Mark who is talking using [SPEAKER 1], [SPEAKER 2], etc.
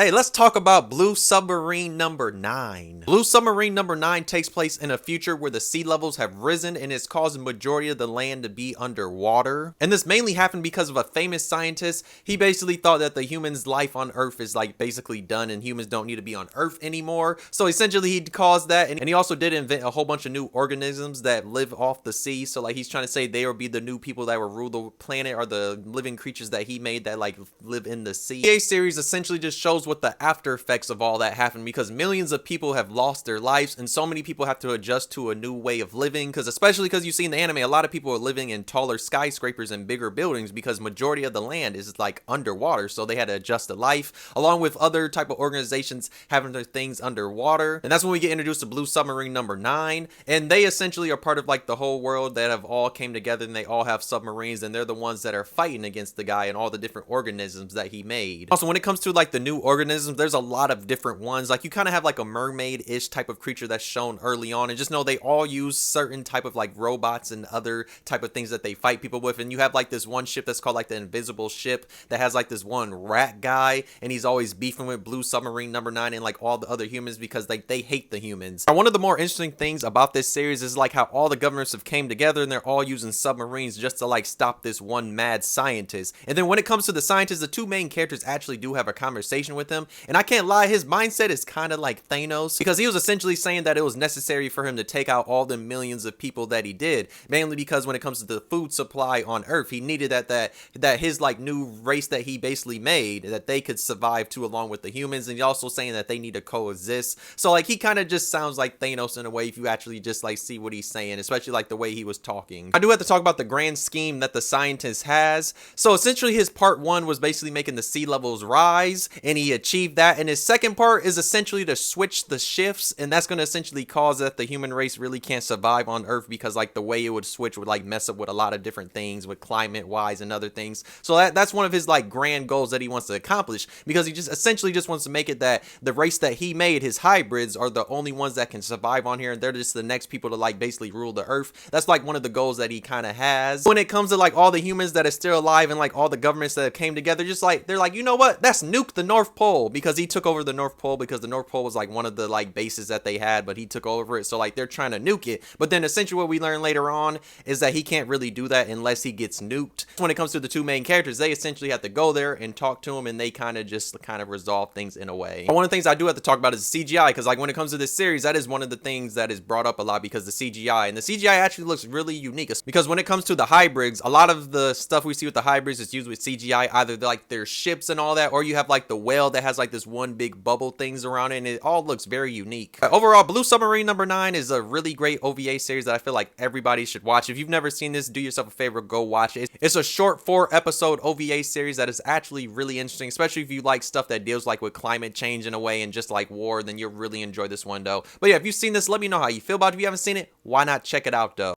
[SPEAKER 1] Hey, let's talk about Blue Submarine number 9. Blue Submarine number 9 takes place in a future where the sea levels have risen and it's caused the majority of the land to be underwater. And this mainly happened because of a famous scientist. He basically thought that the humans' life on Earth is like basically done and humans don't need to be on Earth anymore. So essentially he caused that, and he also did invent a whole bunch of new organisms that live off the sea. So like he's trying to say they will be the new people that will rule the planet, or the living creatures that he made that like live in the sea. The series essentially just shows what the after effects of all that happened, because millions of people have lost their lives and so many people have to adjust to a new way of living, because especially because you see in the anime a lot of people are living in taller skyscrapers and bigger buildings because majority of the land is like underwater, so they had to adjust to life, along with other type of organizations having their things underwater. And that's when we get introduced to Blue Submarine number 9, and they essentially are part of like the whole world that have all came together, and they all have submarines, and they're the ones that are fighting against the guy and all the different organisms that he made. Also, when it comes to like the new organisms, there's a lot of different ones. Like you kind of have like a mermaid-ish type of creature that's shown early on, and just know they all use certain type of like robots and other type of things that they fight people with. And you have like this one ship that's called like the invisible ship that has like this one rat guy, and he's always beefing with Blue Submarine number 9 and like all the other humans because like they hate the humans. Now, one of the more interesting things about this series is like how all the governments have came together and they're all using submarines just to like stop this one mad scientist. And then when it comes to the scientists, the two main characters actually do have a conversation with him, and I can't lie, his mindset is kind of like Thanos, because he was essentially saying that it was necessary for him to take out all the millions of people that he did, mainly because when it comes to the food supply on Earth, he needed that his like new race that he basically made, that they could survive too along with the humans. And he's also saying that they need to coexist. So like he kind of just sounds like Thanos in a way if you actually just like see what he's saying, especially like the way he was talking. I do have to talk about the grand scheme that the scientist has. So essentially his part 1 was basically making the sea levels rise, and he achieved that. And his second part is essentially to switch the shifts, and that's going to essentially cause that the human race really can't survive on Earth, because like the way it would switch would like mess up with a lot of different things with climate wise and other things. So that's one of his like grand goals that he wants to accomplish, because he just essentially just wants to make it that the race that he made, his hybrids, are the only ones that can survive on here, and they're just the next people to like basically rule the Earth. That's like one of the goals that he kind of has. When it comes to like all the humans that are still alive and like all the governments that came together, just like they're like, you know what, that's nuke the North Pole, because he took over the North Pole, because the North Pole was like one of the like bases that they had, but he took over it, so like they're trying to nuke it. But then essentially what we learn later on is that he can't really do that unless he gets nuked. When it comes to the two main characters, they essentially have to go there and talk to him, and they kind of resolve things in a way. But one of the things I do have to talk about is the CGI, because like when it comes to this series, that is one of the things that is brought up a lot, because the CGI, and the CGI actually looks really unique, because when it comes to the hybrids, a lot of the stuff we see with the hybrids is used with CGI, either like their ships and all that, or you have like the whale that has like this one big bubble things around it, and it all looks very unique. Overall, Blue Submarine number 9 is a really great OVA series that I feel like everybody should watch. If you've never seen this, do yourself a favor, go watch it. It's a short 4-episode OVA series that is actually really interesting, especially if you like stuff that deals like with climate change in a way and just like war, then you'll really enjoy this one though. But yeah, if you've seen this, let me know how you feel about it. If you haven't seen it, why not check it out though?